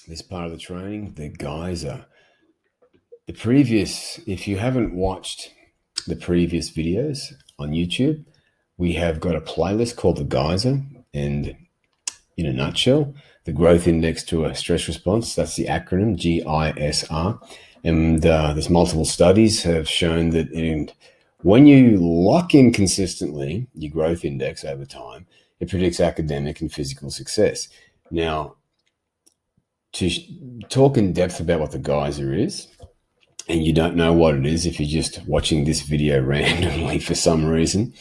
this part of the training, the geyser. If you haven't watched the previous videos on YouTube, we have got a playlist called the geyser. And in a nutshell, the growth index to a stress response, that's the acronym GISR. And there's multiple studies have shown that when you lock in consistently your growth index over time, it predicts academic and physical success. Now, to talk in depth about what the geyser is, and you don't know what it is if you're just watching this video randomly for some reason,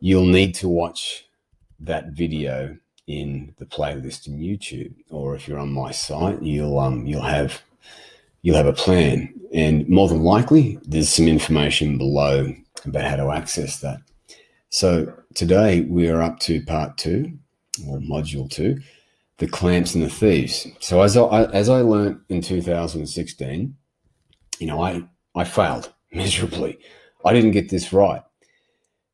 you'll need to watch that video in the playlist in YouTube, or if you're on my site, you'll have a plan, and more than likely, there's some information below about how to access that. So today we are up to part 2, or module 2, the clamps and the thieves. So as I learned in 2016, I failed miserably. I didn't get this right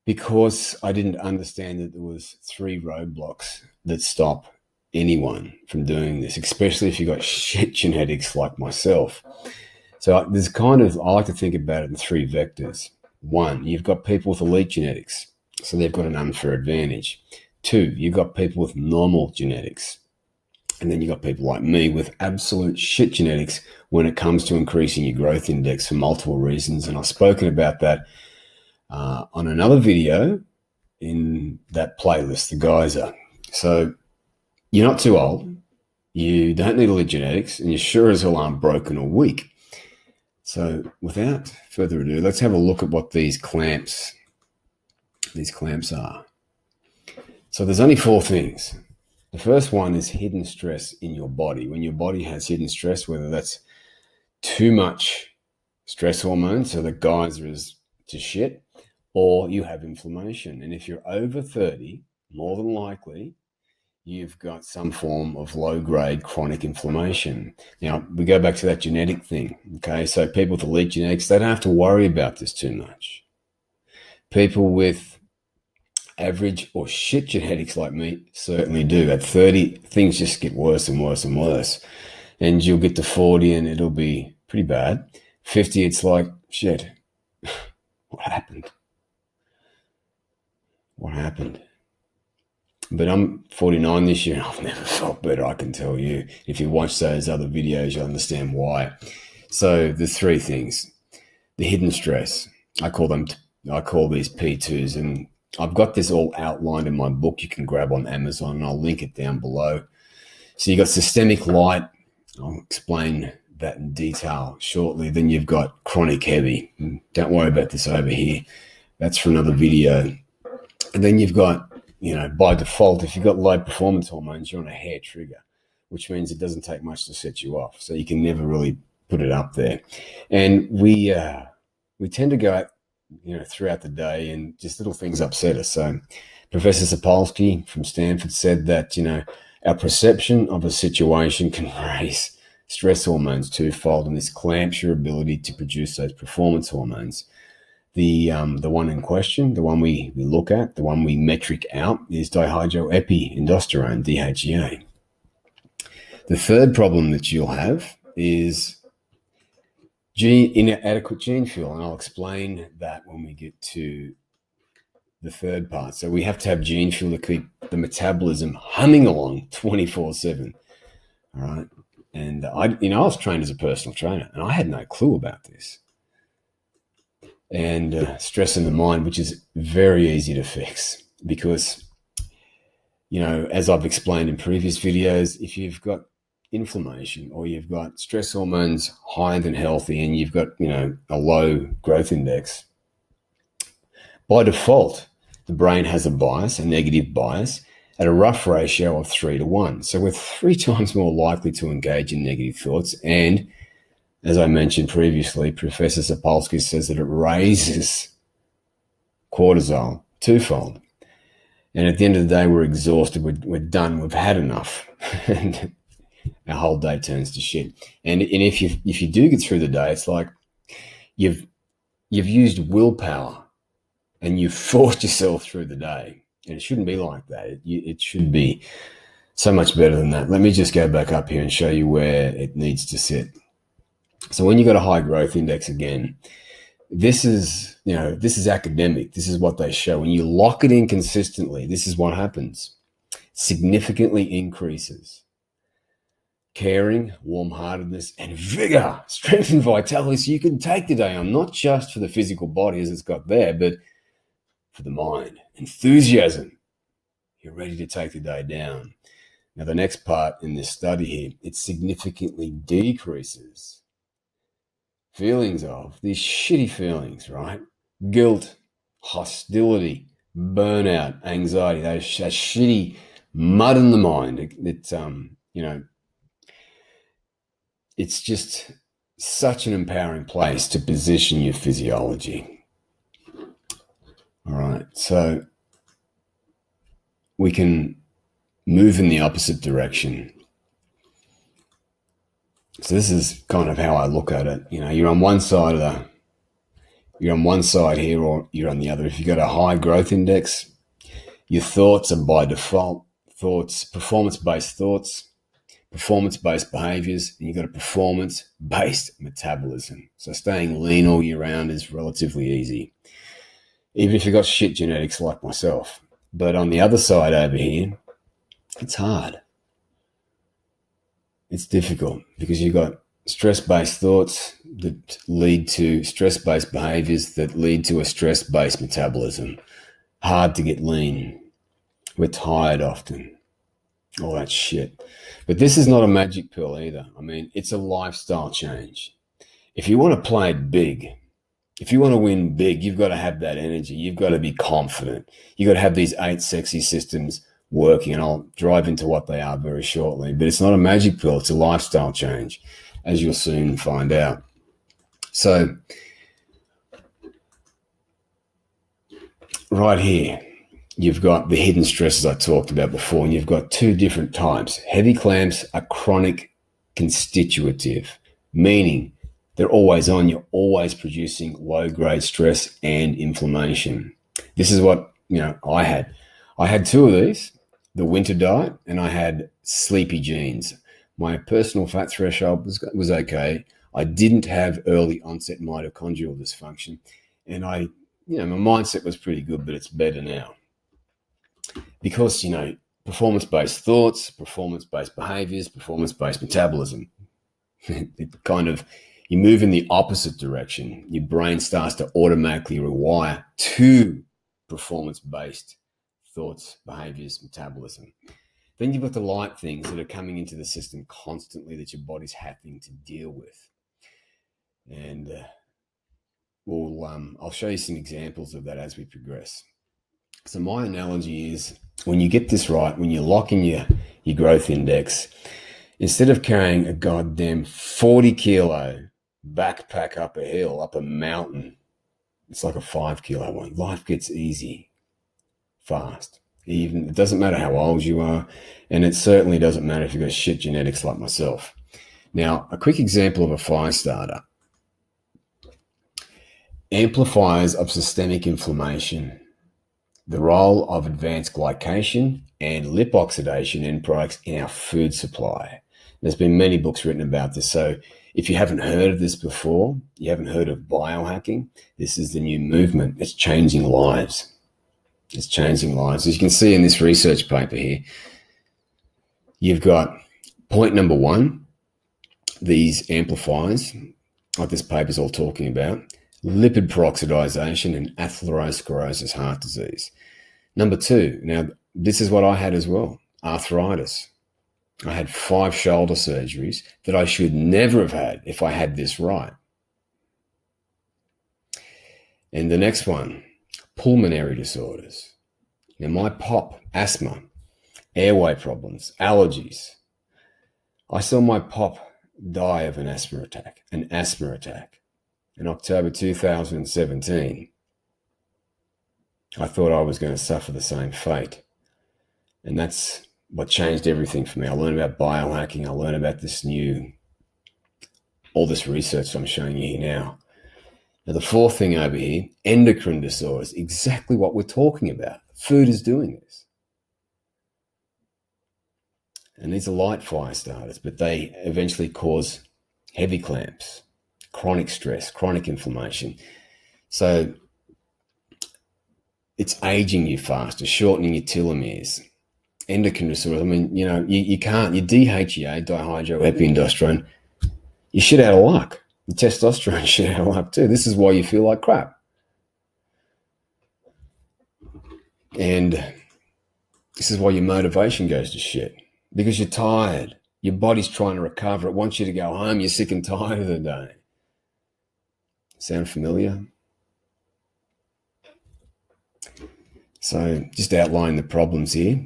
because I didn't understand that there was 3 roadblocks that stop anyone from doing this, especially if you've got shit genetics like myself. So I like to think about it in 3 vectors. 1, you've got people with elite genetics, so they've got an unfair advantage. 2, you've got people with normal genetics. And then you've got people like me with absolute shit genetics when it comes to increasing your growth index for multiple reasons. And I've spoken about that on another video in that playlist, the geyser. So you're not too old, you don't need elite genetics, and you sure as hell aren't broken or weak. So without further ado, let's have a look at what these clamps are. So there's only 4 things. The first one is hidden stress in your body. When your body has hidden stress, whether that's too much stress hormone, so the geyser is to shit, or you have inflammation. And if you're over 30, more than likely, you've got some form of low-grade chronic inflammation. Now, we go back to that genetic thing, okay? So people with elite genetics, they don't have to worry about this too much. People with average or shit genetics like me certainly do. At 30, things just get worse and worse and worse. And you'll get to 40 and it'll be pretty bad. 50, it's like, shit, what happened? What happened? But I'm 49 this year and I've never felt better, I can tell you. If you watch those other videos, you'll understand why. So there's 3 things. The hidden stress. I call these P2s, and I've got this all outlined in my book you can grab on Amazon, and I'll link it down below. So you've got systemic light. I'll explain that in detail shortly. Then you've got chronic heavy. Don't worry about this over here. That's for another video. And then you've got, by default, if you've got low performance hormones, you're on a hair trigger, which means it doesn't take much to set you off. So you can never really put it up there. And we tend to go out, throughout the day, and just little things upset us. So Professor Sapolsky from Stanford said that, our perception of a situation can raise stress hormones twofold, and this clamps your ability to produce those performance hormones. The one in question, the one we look at, the one we metric out, is dihydroepiindosterone, DHEA. The third problem that you'll have is inadequate gene fuel, and I'll explain that when we get to the third part. So we have to have gene fuel to keep the metabolism humming along 24/7. All right, and I was trained as a personal trainer, and I had no clue about this. And stress in the mind, which is very easy to fix, because as I've explained in previous videos, if you've got inflammation or you've got stress hormones higher than healthy and you've got a low growth index, by default the brain has a negative bias at a rough ratio of 3 to 1. So we're 3 times more likely to engage in negative thoughts. And as I mentioned previously, Professor Sapolsky says that it raises cortisol twofold. And at the end of the day, we're exhausted, we're done, we've had enough. And our whole day turns to shit. And if you do get through the day, it's like you've used willpower and you've forced yourself through the day. And it shouldn't be like that. It should be So much better than that. Let me just go back up here and show you where it needs to sit. So when you've got a high growth index again, this is academic. This is what they show. When you lock it in consistently, this is what happens. Significantly increases caring, warm-heartedness, and vigor, strength and vitality. So you can take the day on, not just for the physical body as it's got there, but for the mind. Enthusiasm. You're ready to take the day down. Now, the next part in this study here, it significantly decreases feelings of these shitty feelings, right? Guilt, hostility, burnout, anxiety, that shitty mud in the mind. It's just such an empowering place to position your physiology. All right, so we can move in the opposite direction. So this is kind of how I look at it. You're on one side here, or you're on the other. If you've got a high growth index, your thoughts are by default performance-based thoughts, performance-based behaviors, and you've got a performance-based metabolism. So staying lean all year round is relatively easy, even if you've got shit genetics like myself. But on the other side over here, it's hard. It's difficult because you've got stress-based thoughts that lead to stress-based behaviors that lead to a stress-based metabolism. Hard to get lean. We're tired often. All that shit. But this is not a magic pill either. I mean, it's a lifestyle change. If you want to play it big, if you want to win big, you've got to have that energy. You've got to be confident. You've got to have these 8 sexy systems working, and I'll drive into what they are very shortly. But it's not a magic pill. It's a lifestyle change, as you'll soon find out. So right here, you've got the hidden stresses I talked about before, and you've got 2 different types. Heavy clamps are chronic constitutive, meaning they're always on. You're always producing low-grade stress and inflammation. This is what I had. I had 2 of these, the winter diet, and I had sleepy genes. My personal fat threshold was okay. I didn't have early onset mitochondrial dysfunction, and my mindset was pretty good, but it's better now. Because, performance-based thoughts, performance-based behaviors, performance-based metabolism, you move in the opposite direction. Your brain starts to automatically rewire to performance-based thoughts, behaviors, metabolism. Then you've got the light things that are coming into the system constantly that your body's having to deal with. And I'll show you some examples of that as we progress. So my analogy is, when you get this right, when you lock in your growth index, instead of carrying a goddamn 40-kilo backpack up a hill, up a mountain, it's like a 5-kilo one. Life gets easy, fast. It doesn't matter how old you are, and it certainly doesn't matter if you've got shit genetics like myself. Now, a quick example of a fire starter. Amplifiers of systemic inflammation. The role of advanced glycation and lip oxidation end products in our food supply. There's been many books written about this. So if you haven't heard of this before, you haven't heard of biohacking, this is the new movement. It's changing lives. It's changing lives. As you can see in this research paper here, you've got point number 1, these amplifiers, like this paper's all talking about, lipid peroxidization and atherosclerosis heart disease. Number 2, now this is what I had as well, arthritis. I had 5 shoulder surgeries that I should never have had if I had this right. And the next one, pulmonary disorders. Now my pop, asthma, airway problems, allergies. I saw my pop die of an asthma attack in October 2017. I thought I was going to suffer the same fate. And that's what changed everything for me. I learned about biohacking. I learned about all this research I'm showing you here now. Now, the 4th thing over here, endocrine disorders, exactly what we're talking about. Food is doing this. And these are light fire starters, but they eventually cause heavy clamps, chronic stress, chronic inflammation. So it's aging you faster, shortening your telomeres, endocrine disorders. I mean, you can't, your DHEA, dihydroepiandrosterone, you shit out of luck. The testosterone shit out of luck too. This is why you feel like crap. And this is why your motivation goes to shit, because you're tired. Your body's trying to recover. It wants you to go home. You're sick and tired of the day. Sound familiar? So just outline the problems here.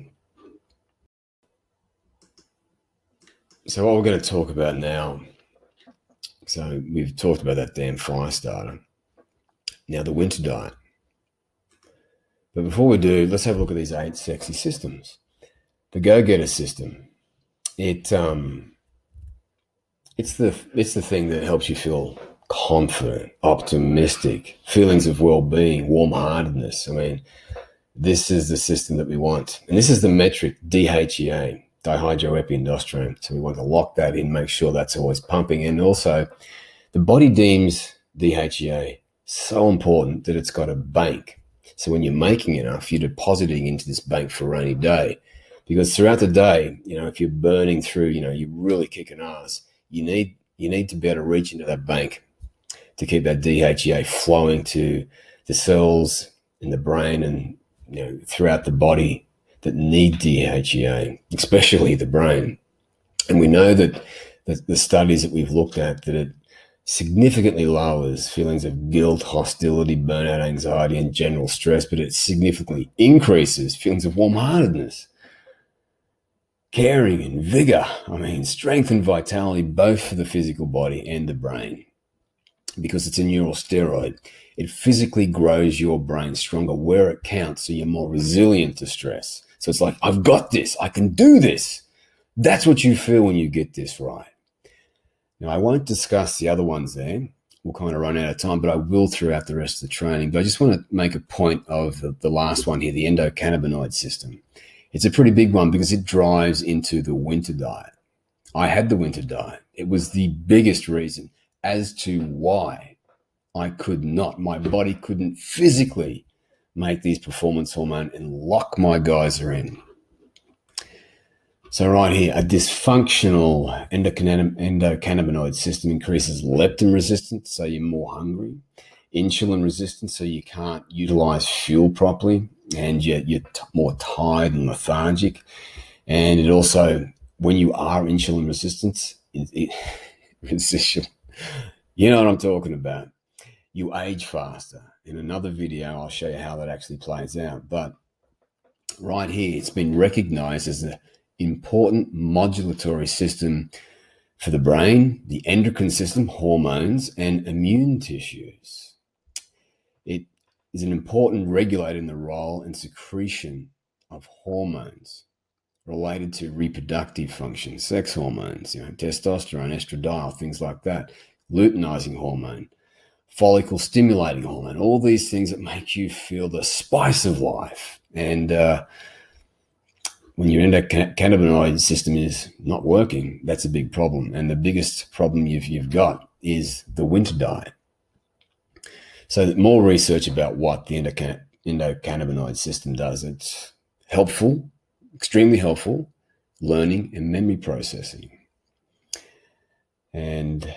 So what we're going to talk about now, so we've talked about that damn fire starter. Now the winter diet. But before we do, let's have a look at these 8 sexy systems. The go-getter system. It's the thing that helps you feel confident, optimistic, feelings of well-being, warm-heartedness. I mean, this is the system that we want. And this is the metric DHEA, dihydroepiandrosterone. So we want to lock that in, make sure that's always pumping. And also, the body deems DHEA so important that it's got a bank. So when you're making enough, you're depositing into this bank for a rainy day. Because throughout the day, if you're burning through, you're really kicking ass, you need to be able to reach into that bank to keep that DHEA flowing to the cells in the brain and throughout the body that need DHEA, especially the brain. And we know that the studies that we've looked at, that it significantly lowers feelings of guilt, hostility, burnout, anxiety, and general stress, but it significantly increases feelings of warm-heartedness, caring, and vigor. I mean, strength and vitality, both for the physical body and the brain, because it's a neural steroid. It physically grows your brain stronger where it counts, so you're more resilient to stress. So it's like, I've got this, I can do this. That's what you feel when you get this right. Now, I won't discuss the other ones there. We'll kind of run out of time, but I will throughout the rest of the training. But I just want to make a point of the last one here, the endocannabinoid system. It's a pretty big one because it drives into the winter diet. I had the winter diet. It was the biggest reason as to why my body couldn't physically make these performance hormone and lock my geyser in. So right here, a dysfunctional endocannabinoid system increases leptin resistance, so you're more hungry, insulin resistance, so you can't utilize fuel properly, and you're more tired and lethargic. And it also, when you are insulin resistant, you know what I'm talking about. You age faster. In another video, I'll show you how that actually plays out. But right here, it's been recognized as an important modulatory system for the brain, the endocrine system, hormones, and immune tissues. It is an important regulator in the role and secretion of hormones related to reproductive function, sex hormones, testosterone, estradiol, things like that, luteinizing hormone, follicle stimulating hormone, all these things that make you feel the spice of life. And when your endocannabinoid system is not working, that's a big problem. And the biggest problem you've got is the winter diet. So more research about what the endocannabinoid system does. It's helpful, extremely helpful, learning and memory processing. And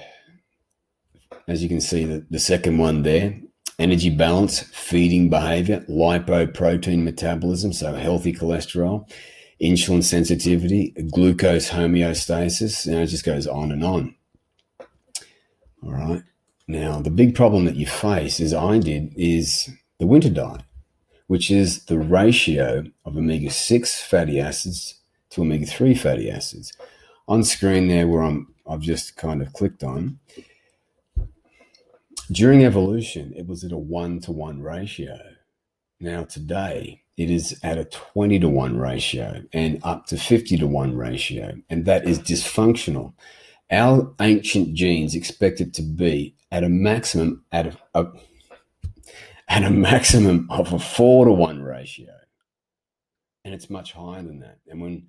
as you can see, the second one there, energy balance, feeding behavior, lipoprotein metabolism, so healthy cholesterol, insulin sensitivity, glucose homeostasis, it just goes on and on. All right. Now, the big problem that you face, as I did, is the winter diet, which is the ratio of omega-6 fatty acids to omega-3 fatty acids. On screen there where I've just kind of clicked on, during evolution, it was at a 1-to-1 ratio. Now today, it is at a 20-to-1 ratio and up to 50-to-1 ratio, and that is dysfunctional. Our ancient genes expect it to be at a maximum of a 4-to-1 ratio, and it's much higher than that. And when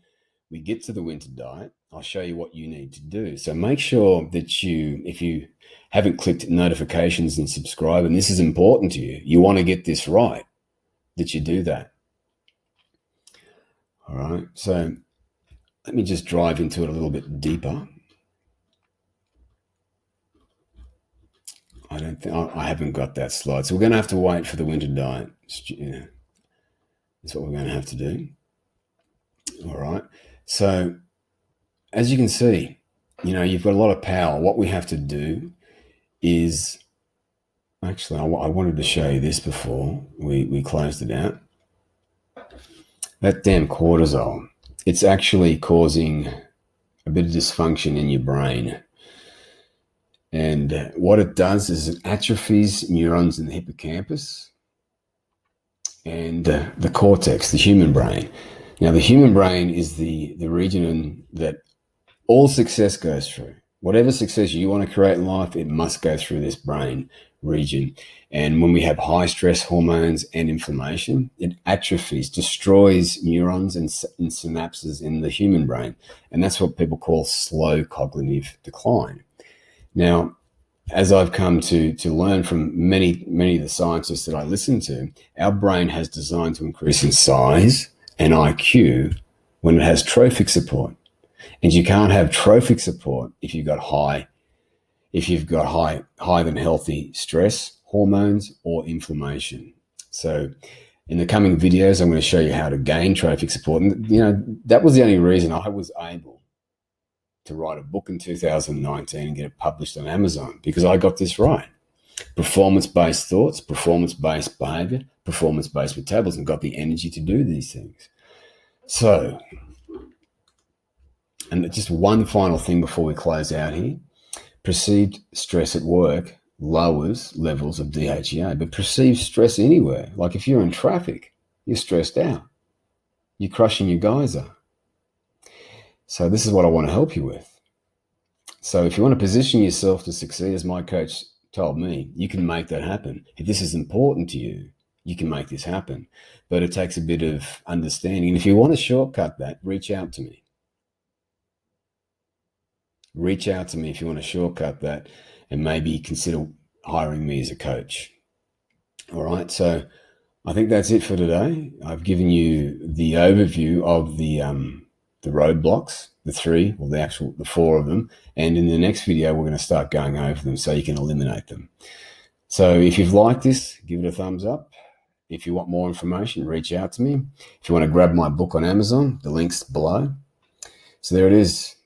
we get to the winter diet, I'll show you what you need to do. So make sure that if you haven't clicked notifications and subscribe, and this is important to you, you want to get this right, that you do that. All right. So let me just dive into it a little bit deeper. I haven't got that slide. So we're going to have to wait for the winter diet. Yeah, that's what we're going to have to do. All right. So as you can see, you've got a lot of power. What we have to do is, actually, I wanted to show you this before we closed it out. That damn cortisol, it's actually causing a bit of dysfunction in your brain. And what it does is it atrophies neurons in the hippocampus and the cortex, the human brain. Now, the human brain is the region that all success goes through. Whatever success you want to create in life, it must go through this brain region. And when we have high stress hormones and inflammation, it atrophies, destroys neurons and synapses in the human brain. And that's what people call slow cognitive decline. Now, as I've come to learn from many of the scientists that I listen to, our brain has designed to increase in size and IQ when it has trophic support. And you can't have trophic support if you've got high than healthy stress hormones or inflammation. So in the coming videos, I'm going to show you how to gain trophic support. And that was the only reason I was able to write a book in 2019 and get it published on Amazon, because I got this right. Performance-based thoughts, performance-based behavior, performance-based metabolism, got the energy to do these things. So, and just one final thing before we close out here. Perceived stress at work lowers levels of DHEA, but perceived stress anywhere, like if you're in traffic, you're stressed out. You're crushing your geyser. So this is what I want to help you with. So if you want to position yourself to succeed, as my coach told me, you can make that happen. If this is important to you, you can make this happen. But it takes a bit of understanding. And if you want to shortcut that, reach out to me. Reach out to me if you want to shortcut that, and maybe consider hiring me as a coach. All right. So I think that's it for today. I've given you the overview of the roadblocks, the 4 of them. And in the next video, we're going to start going over them so you can eliminate them. So if you've liked this, give it a thumbs up. If you want more information, reach out to me. If you want to grab my book on Amazon, the link's below. So there it is.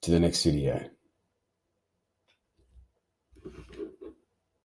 To the next video.